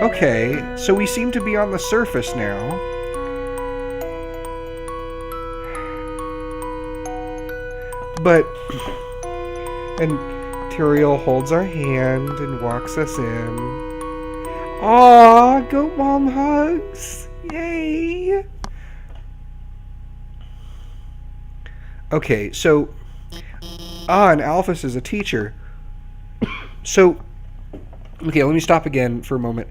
Okay, so we seem to be on the surface now. But... And Tyrael holds our hand and walks us in. Aww, goat mom hugs! Yay! Okay, so... and Alphys is a teacher. So... Okay, let me stop again for a moment.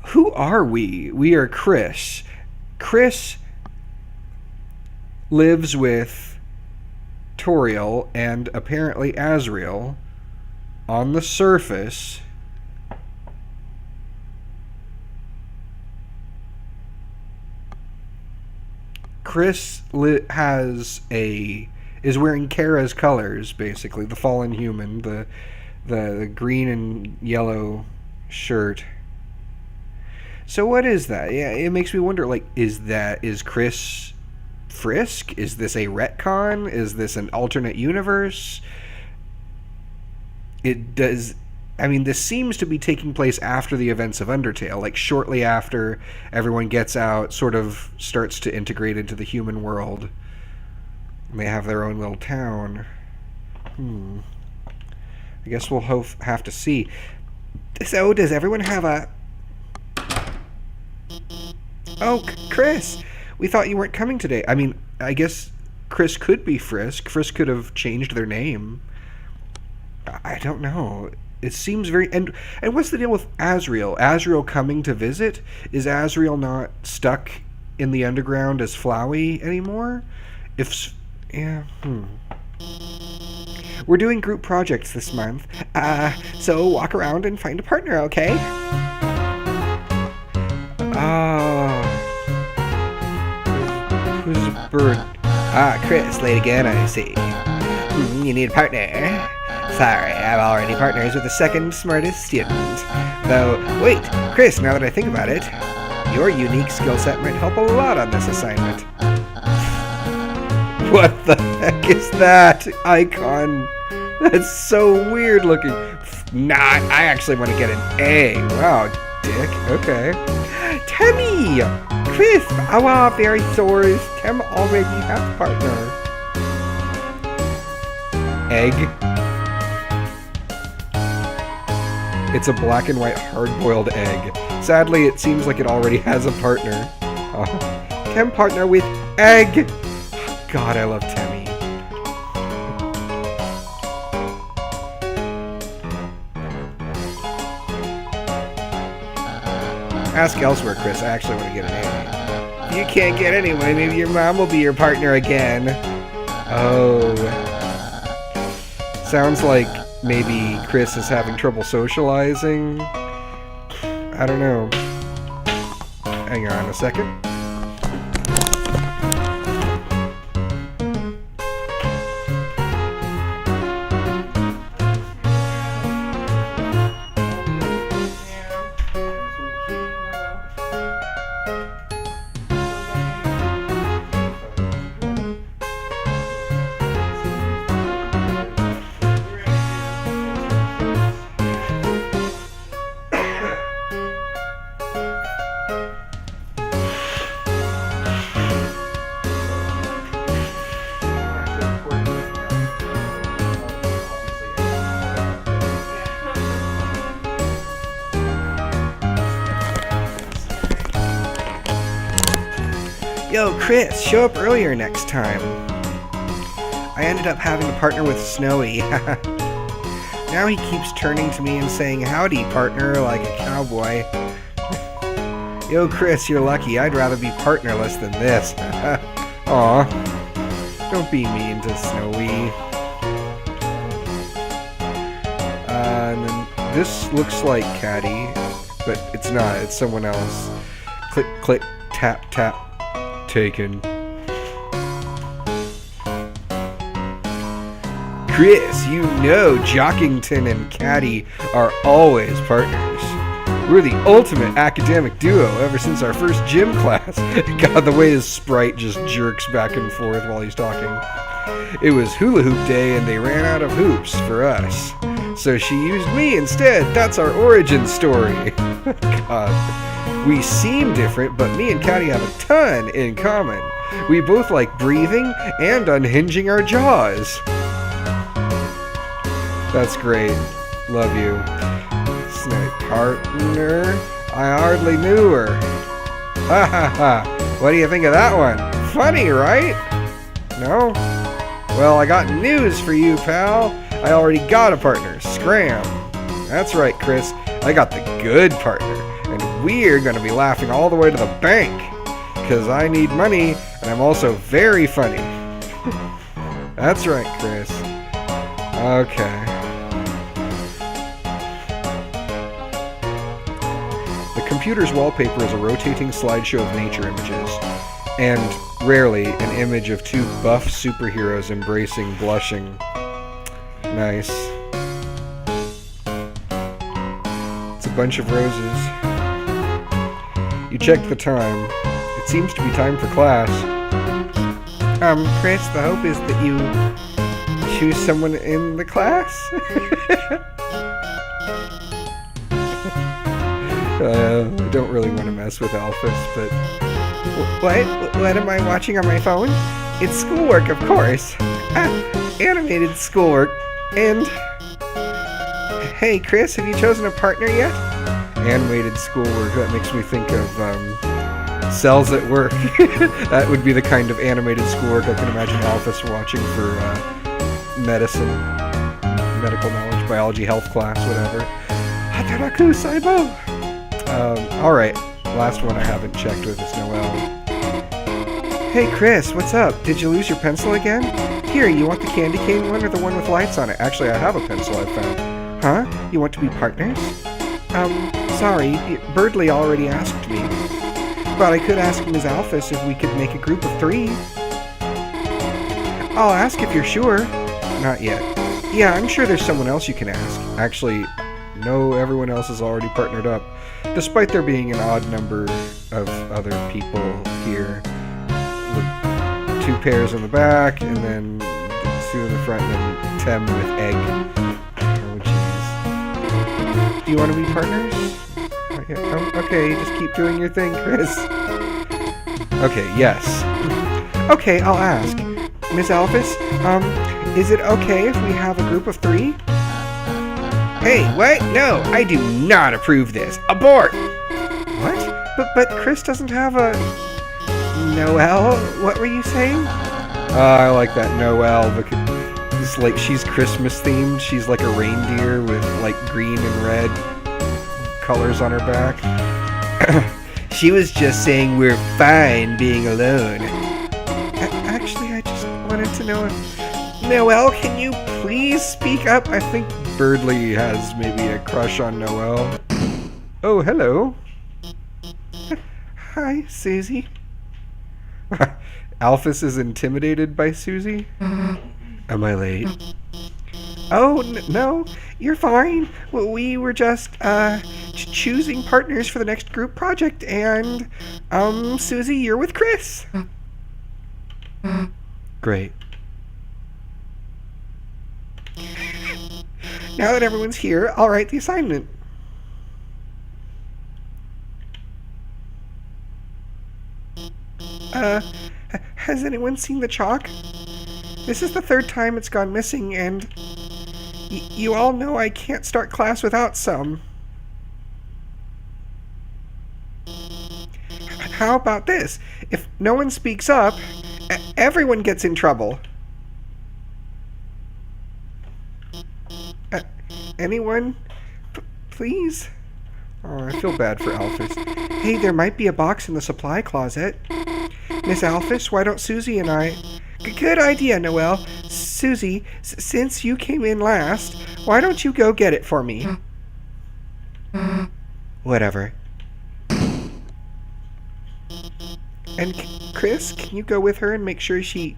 Who are we? We are Chris. Chris lives with Toriel and apparently Azriel on the surface. Chris is wearing Kara's colors, basically, the fallen human, the green and yellow shirt. So what is that? Yeah, it makes me wonder, like, is Chris Frisk? Is this a retcon? Is this an alternate universe? This seems to be taking place after the events of Undertale, like shortly after everyone gets out, sort of starts to integrate into the human world. And they have their own little town. I guess we'll have to see. So, does everyone have a... Oh, Chris! We thought you weren't coming today. I mean, I guess Chris could be Frisk. Frisk could have changed their name. I don't know. It seems very... And what's the deal with Azriel? Azriel coming to visit? Is Azriel not stuck in the underground as Flowey anymore? Yeah, We're doing group projects this month. So walk around and find a partner, okay? Who's a bird? Chris, late again, I see. You need a partner. Sorry, I'm already partners with the second smartest student. Though, wait, Chris, now that I think about it, your unique skill set might help a lot on this assignment. What the heck is that icon? That's so weird looking. Nah, I actually want to get an A. Wow, dick. Okay. Temmie! Chris, our very sores. Tem already has a partner. Egg. It's a black and white hard-boiled egg. Sadly, it seems like it already has a partner. Tem partner with egg. God, I love Temmie. Ask elsewhere, Chris. I actually want to get an A. If you can't get anyone, maybe your mom will be your partner again. Oh. Sounds like maybe Chris is having trouble socializing. I don't know. Hang on a second. Yo, Chris, show up earlier next time. I ended up having to partner with Snowy. Now he keeps turning to me and saying, howdy, partner, like a cowboy. Yo, Chris, you're lucky. I'd rather be partnerless than this. Aw. Don't be mean to Snowy. And then this looks like Caddy, but it's not. It's someone else. Click, click, tap, tap. Taken. Chris, you know Jockington and Caddy are always partners. We're the ultimate academic duo ever since our first gym class. God, the way his sprite just jerks back and forth while he's talking. It was hula hoop day and they ran out of hoops for us. So she used me instead. That's our origin story. God. We seem different, but me and Caddy have a ton in common. We both like breathing and unhinging our jaws. That's great. Love you. Snipe partner. I hardly knew her. Ha ha ha. What do you think of that one? Funny, right? No? Well, I got news for you, pal. I already got a partner. Scram. That's right, Chris. I got the good partner. And we're gonna be laughing all the way to the bank. Because I need money, and I'm also very funny. That's right, Chris. Okay. The computer's wallpaper is a rotating slideshow of nature images, and rarely an image of two buff superheroes embracing blushing. Nice. It's a bunch of roses. You checked the time. It seems to be time for class. Chris, the hope is that you choose someone in the class? I don't really want to mess with Alphys, but... What am I watching on my phone? It's schoolwork, of course. Animated schoolwork. And... Hey, Chris, have you chosen a partner yet? Animated schoolwork, that makes me think of, Cells at Work. That would be the kind of animated schoolwork I can imagine Alphys watching for, medicine, medical knowledge, biology, health class, whatever. Hataraku Saibo! Alright. Last one I haven't checked with is Noelle. Hey Chris, what's up? Did you lose your pencil again? Here, you want the candy cane one or the one with lights on it? Actually, I have a pencil I found. Huh? You want to be partners? Sorry, Birdley already asked me. But I could ask Ms. Alphys if we could make a group of 3. I'll ask if you're sure. Not yet. Yeah, I'm sure there's someone else you can ask. Actually, no, everyone else is already partnered up. Despite there being an odd number of other people here. With 2 pairs in the back, and then 2 in the front, and then Tem with egg. Oh, jeez. Do you want to be partners? Okay, just keep doing your thing, Chris. Okay, yes. Okay, I'll ask. Miss Alphys, is it okay if we have a group of 3? Hey, what? No, I do not approve this. Abort! What? But Chris doesn't have a... Noelle? What were you saying? I like that Noelle. It's like she's Christmas themed. She's like a reindeer with like green and red colors on her back. She was just saying we're fine being alone. Actually, I just wanted to know if... Noelle, can you please speak up? I think Birdley has maybe a crush on Noelle. Oh, hello. Hi, Susie. Alphys is intimidated by Susie? Am I late? Oh, no, you're fine. We were just, choosing partners for the next group project, and, Susie, you're with Chris. Great. Now that everyone's here, I'll write the assignment. Has anyone seen the chalk? This is the 3rd time it's gone missing, and you all know I can't start class without some. How about this? If no one speaks up, everyone gets in trouble. Anyone? Please? Oh, I feel bad for Alphys. Hey, there might be a box in the supply closet. Miss Alphys, why don't Susie and I... Good idea, Noelle. Susie, since you came in last, why don't you go get it for me? Whatever. And Chris, can you go with her and make sure she,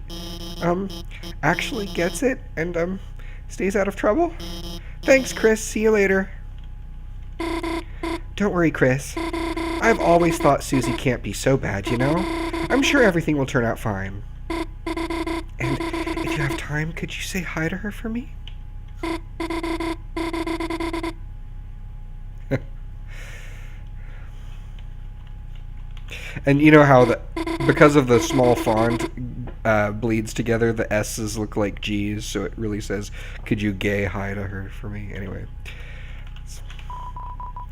actually gets it and, stays out of trouble? Thanks, Chris. See you later. Don't worry, Chris. I've always thought Susie can't be so bad, you know? I'm sure everything will turn out fine. And if you have time, could you say hi to her for me? And you know how because of the small font bleeds together, the S's look like G's, so it really says, "Could you gay hi to her for me?" Anyway.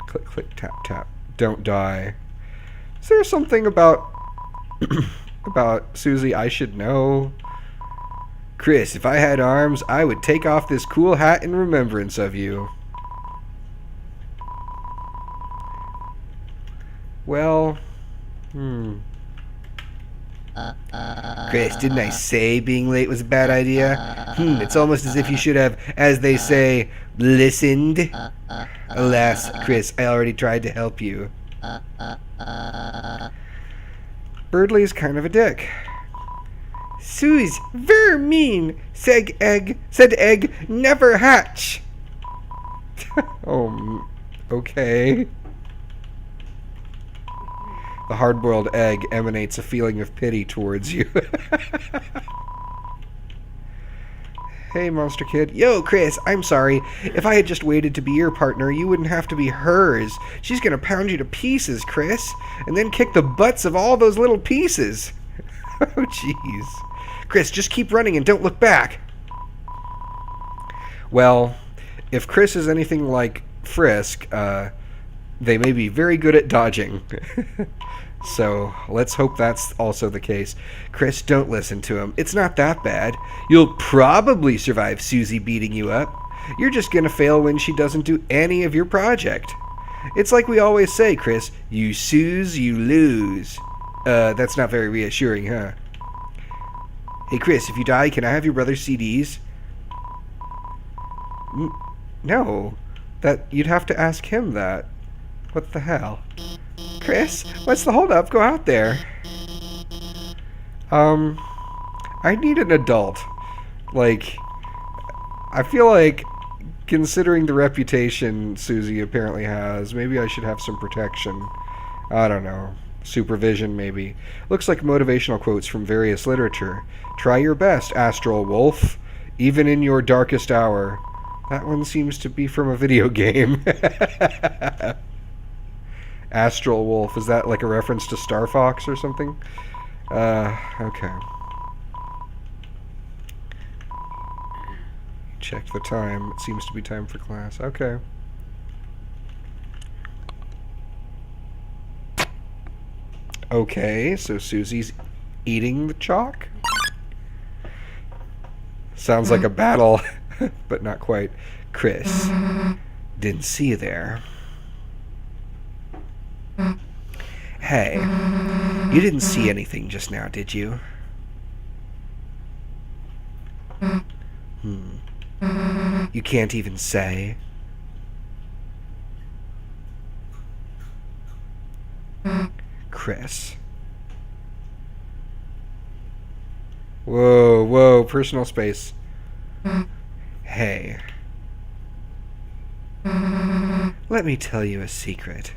Click, click, tap, tap. Don't die. Is there something about about Susie I should know? Chris, if I had arms, I would take off this cool hat in remembrance of you. Well, Chris, didn't I say being late was a bad idea? It's almost as if you should have, as they say, listened. Alas, Chris, I already tried to help you. Birdley's kind of a dick. Suze, very mean, said egg, never hatch. Oh, okay. The hard-boiled egg emanates a feeling of pity towards you. Hey, Monster Kid. Yo, Chris, I'm sorry. If I had just waited to be your partner, you wouldn't have to be hers. She's gonna pound you to pieces, Chris, and then kick the butts of all those little pieces. Oh, jeez. Chris, just keep running and don't look back. Well, if Chris is anything like Frisk, they may be very good at dodging. So, let's hope that's also the case. Chris, don't listen to him. It's not that bad. You'll probably survive Susie beating you up. You're just gonna fail when she doesn't do any of your project. It's like we always say, Chris, you Suze, you lose. That's not very reassuring, huh? Hey, Chris, if you die, can I have your brother's CDs? No. You'd have to ask him that. What the hell? Chris, what's the holdup? Go out there. I need an adult. Like, I feel like, considering the reputation Susie apparently has, maybe I should have some protection. I don't know. Supervision, maybe. Looks like motivational quotes from various literature. Try your best, Astral Wolf, even in your darkest hour. That one seems to be from a video game. Astral Wolf, is that like a reference to Star Fox or something? Okay. Check the time. It seems to be time for class. Okay. Okay, so Susie's eating the chalk? Sounds like a battle, but not quite. Chris, didn't see you there. Hey, you didn't see anything just now, did you? You can't even say? Chris. Whoa, whoa, personal space. Hey. Let me tell you a secret.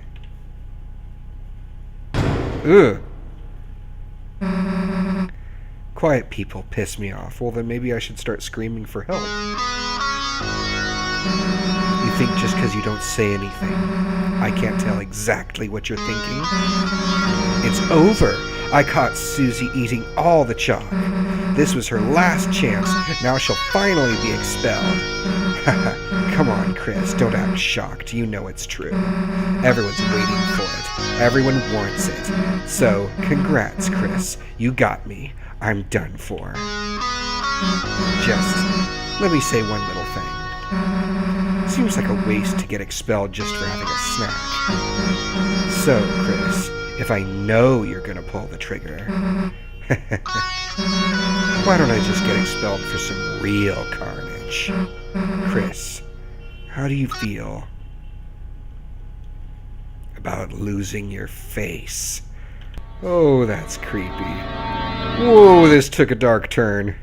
Ugh. Quiet people piss me off. Well, then maybe I should start screaming for help. You think just because you don't say anything, I can't tell exactly what you're thinking? It's over. I caught Susie eating all the chalk. This was her last chance. Now she'll finally be expelled. Come on, Chris. Don't act shocked. You know it's true. Everyone's waiting for it. Everyone wants it. So, congrats, Chris. You got me. I'm done for. Just let me say one little thing. Seems like a waste to get expelled just for having a snack. So, Chris, if I know you're gonna pull the trigger, why don't I just get expelled for some real carnage? Chris, how do you feel about losing your face? Oh, that's creepy. Whoa, this took a dark turn.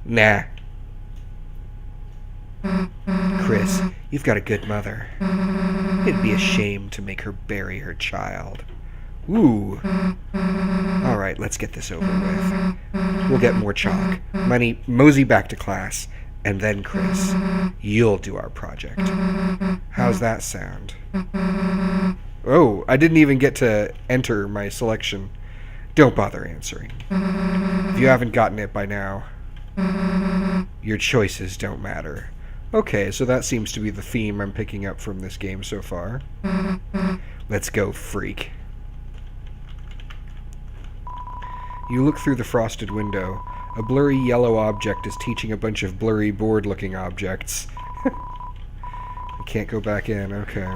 Nah. Chris, you've got a good mother. It'd be a shame to make her bury her child. Ooh. Alright, let's get this over with. We'll get more chalk. Mosey back to class. And then, Chris, you'll do our project. How's that sound? Oh, I didn't even get to enter my selection. Don't bother answering. If you haven't gotten it by now, your choices don't matter. Okay, so that seems to be the theme I'm picking up from this game so far. Let's go, freak. You look through the frosted window. A blurry yellow object is teaching a bunch of blurry board-looking objects. I can't go back in, okay.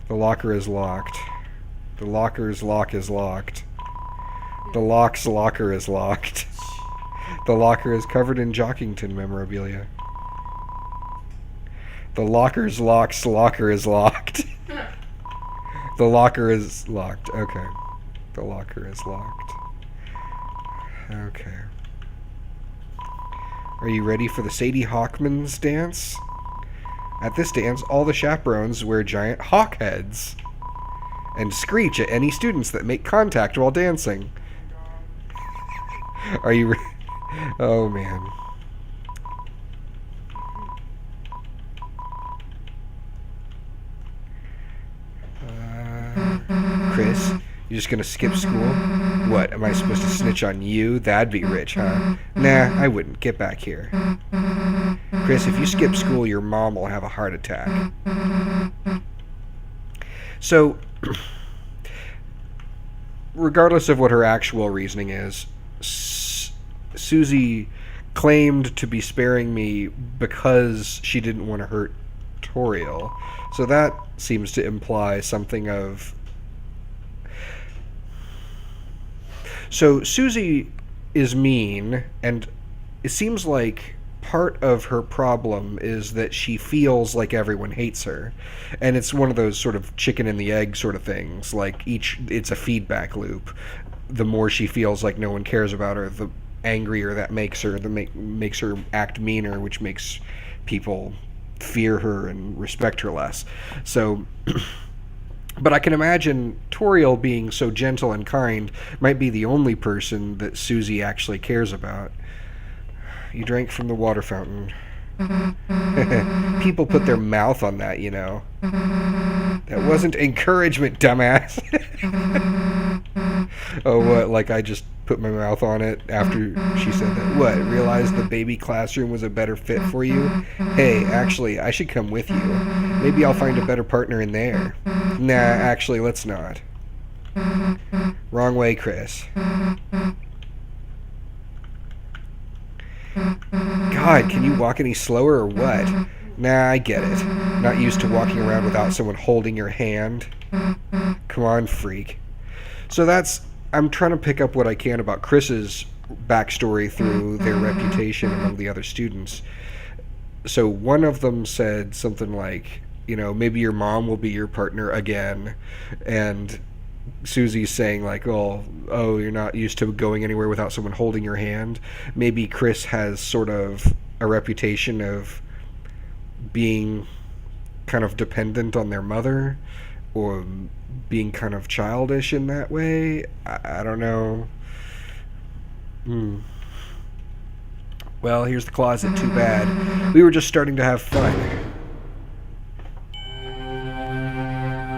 The locker is locked. The locker's lock is locked. The lock's locker is locked. The locker is covered in Jockington memorabilia. The locker's lock's locker is locked. The locker is locked. Okay. The locker is locked. Okay. Are you ready for the Sadie Hawkman's dance? At this dance, all the chaperones wear giant hawk heads and screech at any students that make contact while dancing. Are you ready? Oh, man. Chris, you just gonna skip school? What, am I supposed to snitch on you? That'd be rich, huh? Nah, I wouldn't. Get back here. Chris, if you skip school, your mom will have a heart attack. So, regardless of what her actual reasoning is, Susie claimed to be sparing me because she didn't want to hurt Toriel. So that seems to imply something of... So Susie is mean, and it seems like part of her problem is that she feels like everyone hates her. And it's one of those sort of chicken and the egg sort of things. Like it's a feedback loop. The more she feels like no one cares about her, the angrier that makes her, makes her act meaner, which makes people fear her and respect her less. So... But I can imagine Toriel being so gentle and kind might be the only person that Susie actually cares about. You drank from the water fountain. People put their mouth on that, you know. That wasn't encouragement, dumbass. Oh, what? Like I just put my mouth on it after she said that? What? Realized the baby classroom was a better fit for you? Hey, actually, I should come with you. Maybe I'll find a better partner in there. Nah, actually, let's not. Wrong way, Chris. God, can you walk any slower or what? Nah, I get it. Not used to walking around without someone holding your hand. Come on, freak. So I'm trying to pick up what I can about Chris's backstory through their reputation among the other students. So one of them said something like, you know, maybe your mom will be your partner again. And Susie's saying like, oh, you're not used to going anywhere without someone holding your hand. Maybe Chris has sort of a reputation of being kind of dependent on their mother, or being kind of childish in that way. I don't know. Well, here's the closet. Too bad. We were just starting to have fun.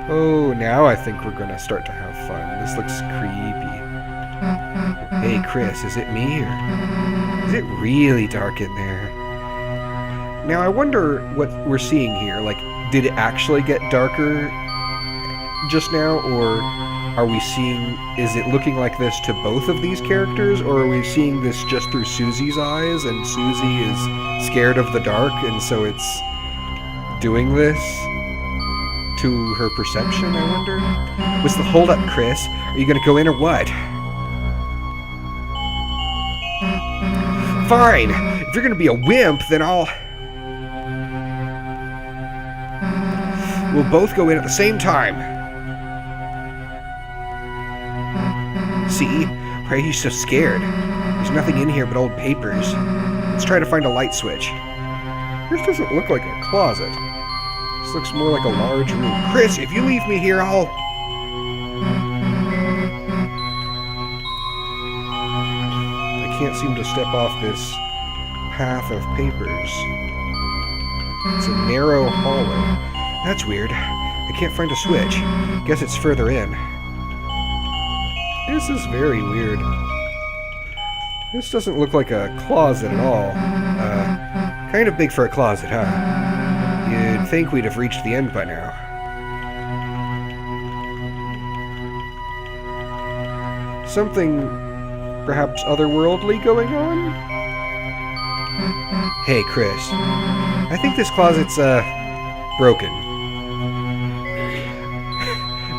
Oh, now I think we're gonna start to have fun. This looks creepy. Hey, Chris, is it me, or is it really dark in there? Now, I wonder what we're seeing here. Like, did it actually get darker just now, or are we seeing, is it looking like this to both of these characters, or are we seeing this just through Susie's eyes, and Susie is scared of the dark, and so it's doing this to her perception, I wonder? What's the hold up, Chris? Are you gonna go in or what? Fine! If you're gonna be a wimp, then we'll both go in at the same time. See? Why are you so scared? There's nothing in here but old papers. Let's try to find a light switch. This doesn't look like a closet. This looks more like a large room. Chris, if you leave me here, I can't seem to step off this path of papers. It's a narrow hallway. That's weird. I can't find a switch. Guess it's further in. This is very weird. This doesn't look like a closet at all. Kind of big for a closet, huh? You'd think we'd have reached the end by now. Something perhaps otherworldly going on? Hey, Chris. I think this closet's, broken.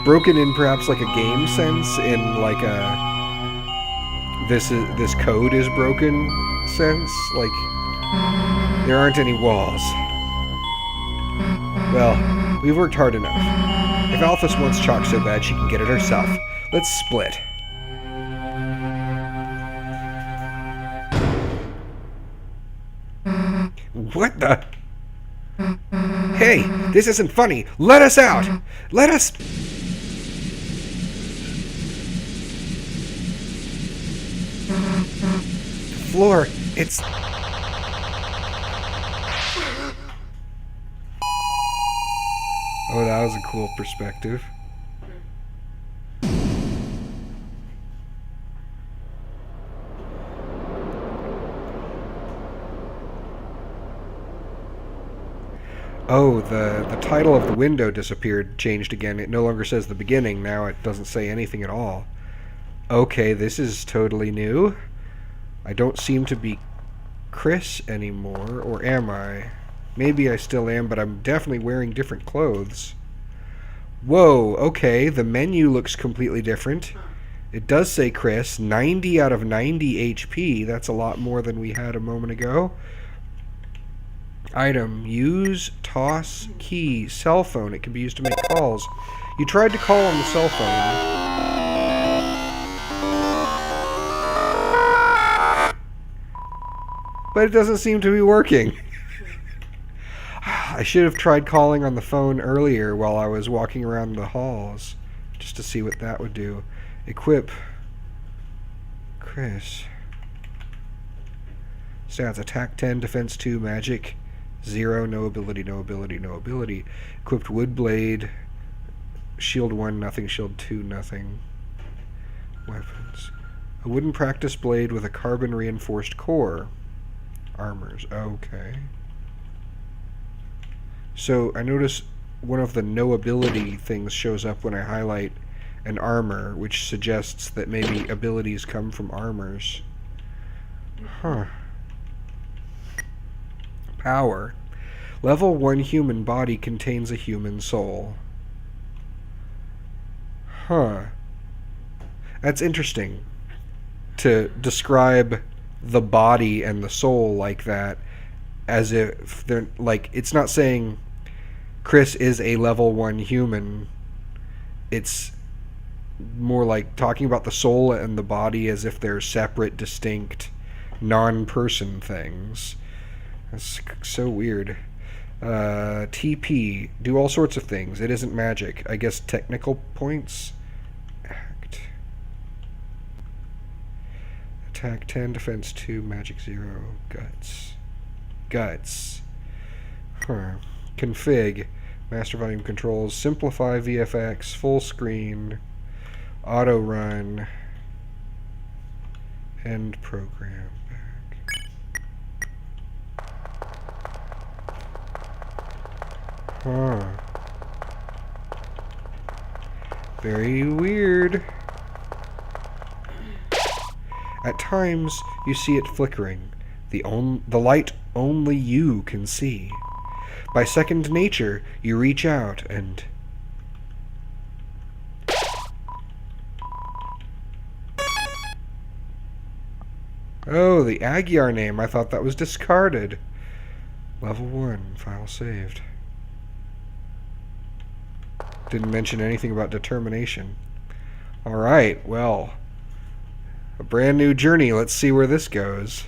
Broken in perhaps like a game sense, in like a this code is broken sense, like there aren't any walls. Well, we've worked hard enough. If Alphys wants chalk so bad she can get it herself, let's split. What the? Hey, this isn't funny. Let us out. Let us... The floor, it's... Oh, that was a cool perspective. Oh, the title of the window disappeared, changed again. It no longer says the beginning. Now it doesn't say anything at all. Okay, this is totally new. I don't seem to be Chris anymore, or am I? Maybe I still am, but I'm definitely wearing different clothes. Whoa, okay, the menu looks completely different. It does say Chris, 90 out of 90 HP. That's a lot more than we had a moment ago. Item, use, toss, key, cell phone. It can be used to make calls. You tried to call on the cell phone. But it doesn't seem to be working. I should have tried calling on the phone earlier while I was walking around the halls, just to see what that would do. Equip. Chris. Stats, attack 10, defense 2, magic 0, no ability, no ability, no ability. Equipped wood blade, shield 1, nothing, shield 2, nothing. Weapons. A wooden practice blade with a carbon reinforced core. Armors, okay. So I notice one of the no ability things shows up when I highlight an armor, which suggests that maybe abilities come from armors. Huh. Power. Level 1 human body contains a human soul. Huh. That's interesting. To describe the body and the soul like that, as if they're like, it's not saying Chris is a level 1 human. It's more like talking about the soul and the body as if they're separate, distinct, non-person things. That's so weird. TP, do all sorts of things. It isn't magic. I guess technical points. Act. Attack 10, defense 2, magic 0, guts. Guts. Huh. Config. Master volume controls. Simplify VFX. Full screen. Auto run. End program. Back. Huh. Very weird. At times, you see it flickering. The light only you can see. By second nature, you reach out and... Oh, the Agyar name. I thought that was discarded. Level 1. File saved. Didn't mention anything about determination. Alright, well... A brand new journey. Let's see where this goes.